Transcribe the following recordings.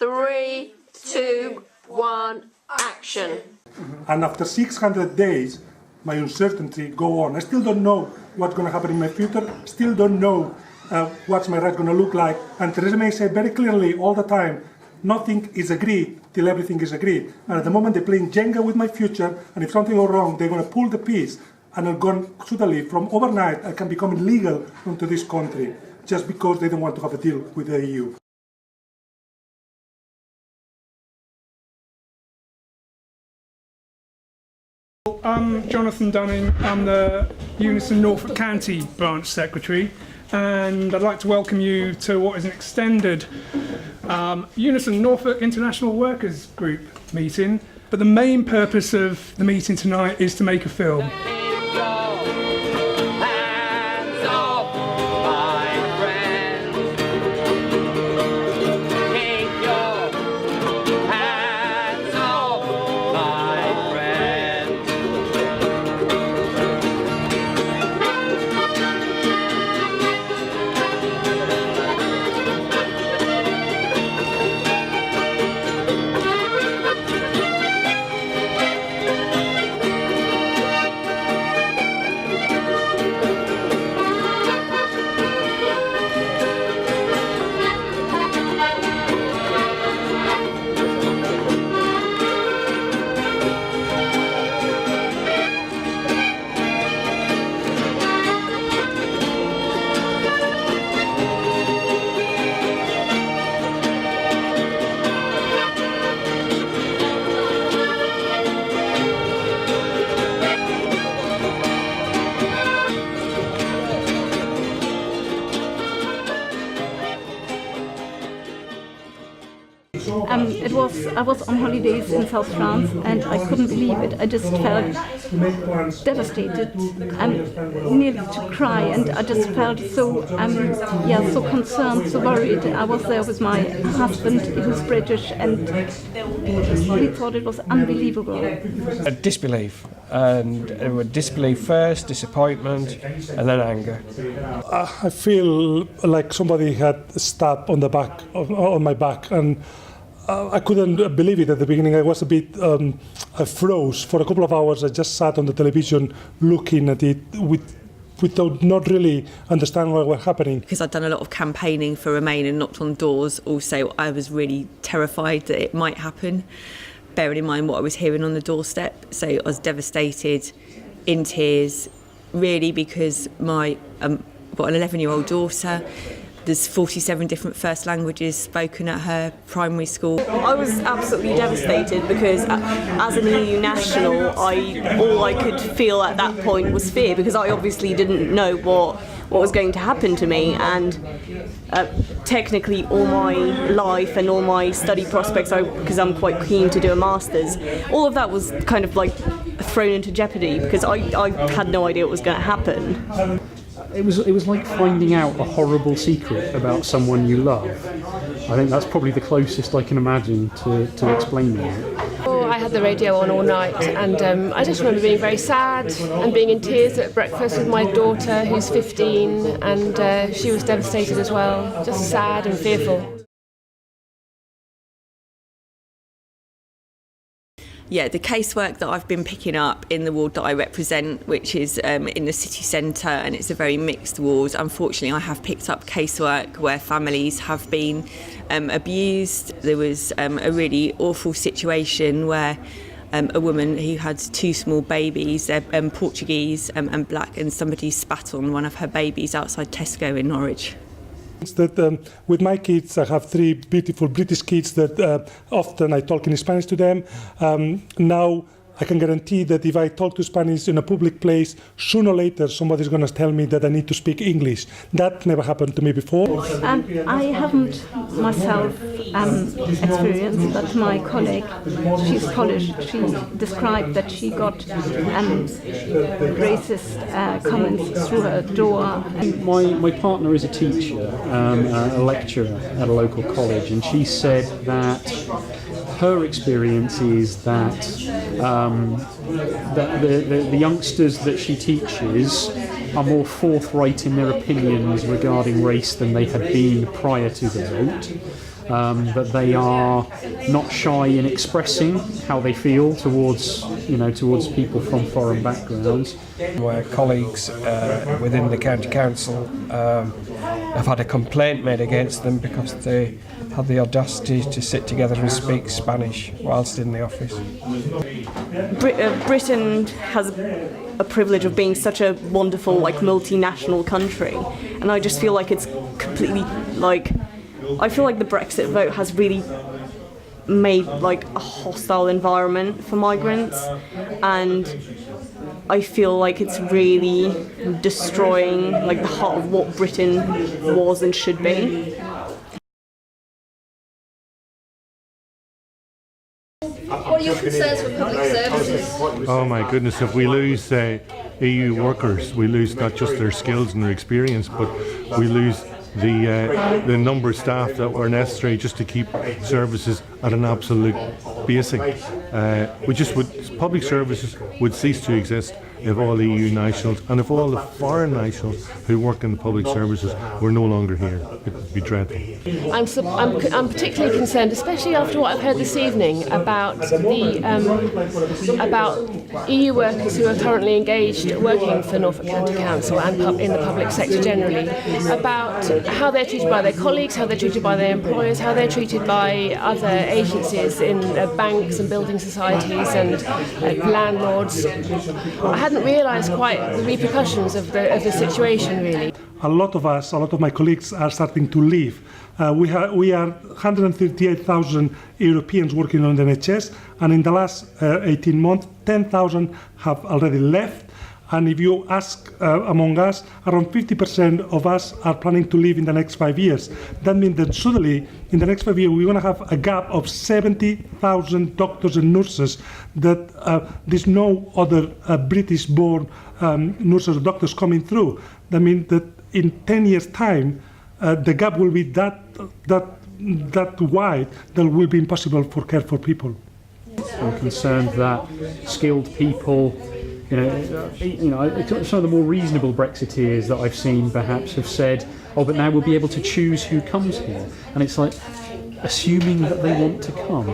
3, 2, 1, action. And after 600 days, my uncertainty go on. I still don't know what's going to happen in my future, still don't know what's my right going to look like. And Theresa May said very clearly all the time, nothing is agreed till everything is agreed. And at the moment they're playing Jenga with my future, and if something goes wrong, they're going to pull the piece, and I'm going suddenly, from overnight, I can become illegal into this country, just because they don't want to have a deal with the EU. I'm Jonathan Dunning. I'm the UNISON Norfolk County Branch Secretary, and I'd like to welcome you to what is an extended UNISON Norfolk International Workers Group meeting. But the main purpose of the meeting tonight is to make a film. I was on holidays in South France and I couldn't believe it. I just felt devastated and nearly to cry, and I just felt so so concerned, so worried. I was there with my husband, who's British, and we thought it was unbelievable. Disbelief, and disbelief first, disappointment, and then anger. I feel like somebody had stabbed on the back, on my back, and I couldn't believe it at the beginning. I was a bit, I froze for a couple of hours. I just sat on the television looking at it without not really understanding what was happening. Because I'd done a lot of campaigning for Remain and knocked on doors, also I was really terrified that it might happen, bearing in mind what I was hearing on the doorstep. So I was devastated, in tears, really, because I've got an 11-year-old daughter. There's 47 different first languages spoken at her primary school. I was absolutely devastated because as an EU national, all I could feel at that point was fear, because I obviously didn't know what was going to happen to me, and technically all my life and all my study prospects, because I'm quite keen to do a master's, all of that was kind of like thrown into jeopardy because I had no idea what was going to happen. It was like finding out a horrible secret about someone you love. I think that's probably the closest I can imagine to explaining it. Oh, I had the radio on all night, and I just remember being very sad and being in tears at breakfast with my daughter, who's 15, and she was devastated as well, just sad and fearful. Yeah, the casework that I've been picking up in the ward that I represent, which is in the city centre, and it's a very mixed ward. Unfortunately, I have picked up casework where families have been abused. There was a really awful situation where a woman who had 2 small babies, Portuguese and black, and somebody spat on one of her babies outside Tesco in Norwich. That with my kids, I have 3 beautiful British kids that often I talk in Spanish to them. Now I can guarantee that if I talk to Spanish in a public place, sooner or later somebody's going to tell me that I need to speak English. That never happened to me before. I haven't myself experienced, but my colleague, she's Polish, she described that she got racist comments through her door. My partner is a teacher, a lecturer at a local college, and she said that her experience is that the youngsters that she teaches are more forthright in their opinions regarding race than they had been prior to the vote. that they are not shy in expressing how they feel towards people from foreign backgrounds. Where colleagues within the county council have had a complaint made against them because they had the audacity to sit together and speak Spanish whilst in the office. Britain has a privilege of being such a wonderful, multinational country, and I just feel like it's completely I feel like the Brexit vote has really made a hostile environment for migrants, and I feel like it's really destroying the heart of what Britain was and should be. What are your concerns for public services? Oh my goodness, if we lose EU workers, we lose not just their skills and their experience, but we lose the number of staff that were necessary just to keep services at an absolute basic. Public services would cease to exist if all EU nationals and if all the foreign nationals who work in the public services were no longer here. It would be dreadful. I'm particularly concerned, especially after what I've heard this evening about about EU workers who are currently engaged working for Norfolk County Council and in the public sector generally, about how they're treated by their colleagues, how they're treated by their employers, how they're treated by other agencies in banks and building societies and landlords. I hadn't realised quite the repercussions of the situation, really. A lot of my colleagues are starting to leave. We are 138,000 Europeans working on the NHS, and in the last 18 months, 10,000 have already left. And if you ask among us, around 50% of us are planning to leave in the next 5 years. That means that suddenly, in the next 5 years, we're going to have a gap of 70,000 doctors and nurses that there's no other British-born nurses or doctors coming through. That means that in 10 years' time, the gap will be that wide that it will be impossible for care for people. I'm concerned that skilled people, some of the more reasonable Brexiteers that I've seen perhaps have said, oh, but now we'll be able to choose who comes here. And it's like assuming that they want to come.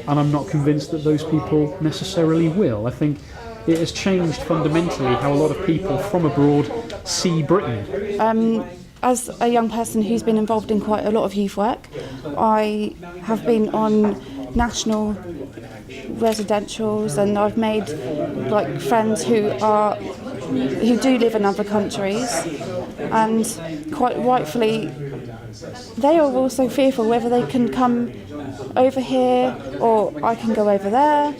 And I'm not convinced that those people necessarily will. I think it has changed fundamentally how a lot of people from abroad see Britain. As a young person who's been involved in quite a lot of youth work, I have been on national residentials, and I've made friends who do live in other countries, and quite rightfully they are also fearful whether they can come over here or I can go over there.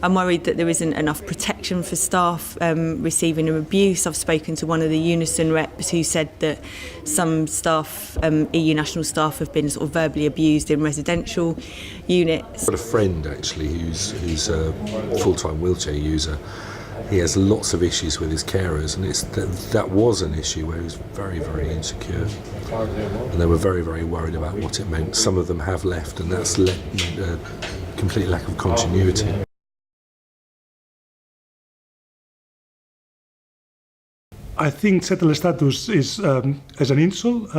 I'm worried that there isn't enough protection for staff receiving abuse. I've spoken to one of the UNISON reps who said that some staff, EU national staff, have been sort of verbally abused in residential units. I've got a friend actually who's a full-time wheelchair user. He has lots of issues with his carers, and that was an issue where he was very, very insecure, and they were very, very worried about what it meant. Some of them have left, and that's meant a complete lack of continuity. I think settled status is an insult,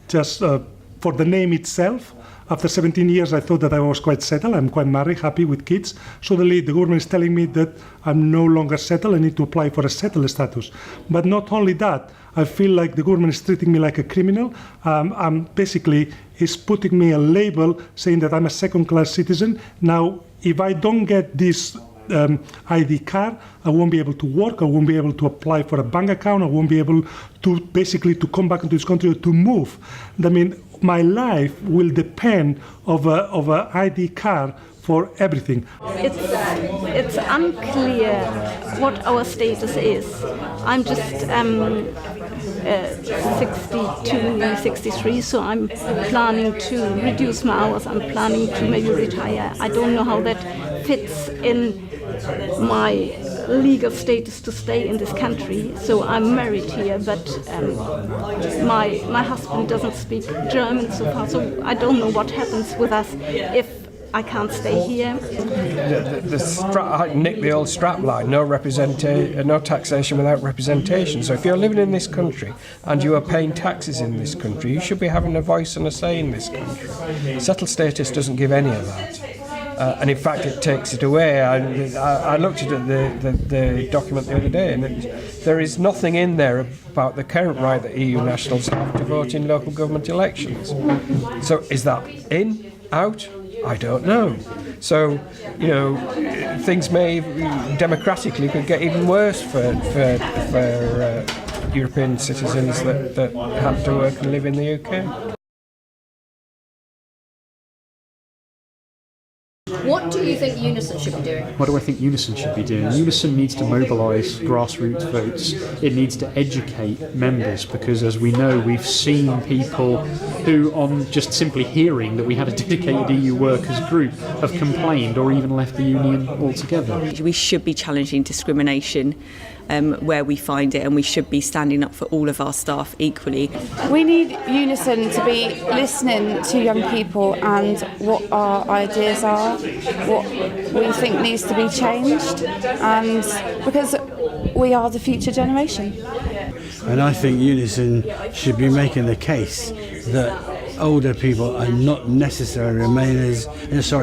just for the name itself. After 17 years, I thought that I was quite settled. I'm quite married, happy with kids. Suddenly, the government is telling me that I'm no longer settled. I need to apply for a settled status. But not only that, I feel like the government is treating me like a criminal. Basically, is putting me a label saying that I'm a second-class citizen. Now, if I don't get this ID card, I won't be able to work, I won't be able to apply for a bank account, I won't be able to to come back into this country or to move. I mean, my life will depend of a ID card for everything. It's unclear what our status is. I'm just 62, 63, so I'm planning to reduce my hours. I'm planning to maybe retire. I don't know how that fits in my legal status to stay in this country. So I'm married here, but my husband doesn't speak German so far, so I don't know what happens with us if I can't stay here. Nick the old strap line, no taxation without representation. So if you're living in this country and you are paying taxes in this country, you should be having a voice and a say in this country. Settled status doesn't give any of that. And in fact, it takes it away. I looked at the document the other day, and there is nothing in there about the current right that EU nationals have to vote in local government elections. So is that in, out? I don't know. So, things may democratically could get even worse for European citizens that have to work and live in the UK. What do you think UNISON should be doing? What do I think UNISON should be doing? UNISON needs to mobilise grassroots votes. It needs to educate members, because as we know, we've seen people who, on just simply hearing that we had a dedicated EU workers group, have complained or even left the union altogether. We should be challenging discrimination where we find it, and we should be standing up for all of our staff equally. We need UNISON to be listening to young people and what our ideas are, what we think needs to be changed, and because we are the future generation. And I think UNISON should be making the case that older people are not necessarily Remainers,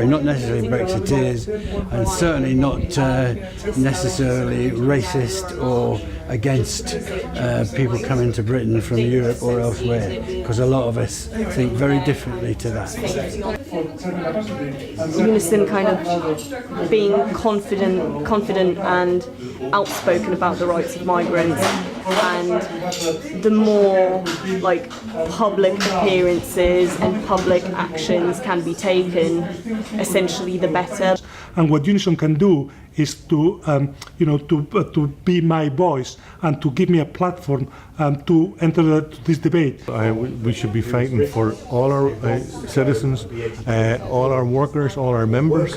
not necessarily Brexiteers, and certainly not necessarily racist or against people coming to Britain from Europe or elsewhere, because a lot of us think very differently to that. UNISON kind of being confident and outspoken about the rights of migrants, and the more public appearances and public actions can be taken, essentially the better. And what UNISON can do is to be my voice and to give me a platform to enter this debate. We should be fighting for all our citizens, all our workers, all our members,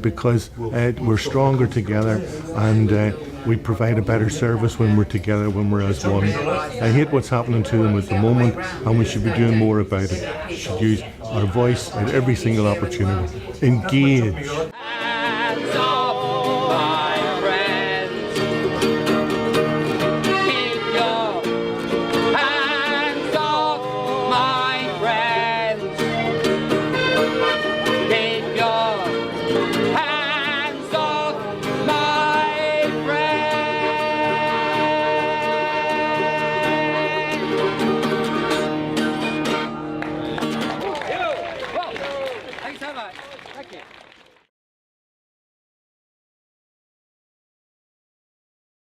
because we're stronger together, and we provide a better service when we're together, when we're as one. I hate what's happening to them at the moment, and we should be doing more about it. We should use our voice at every single opportunity. Engage.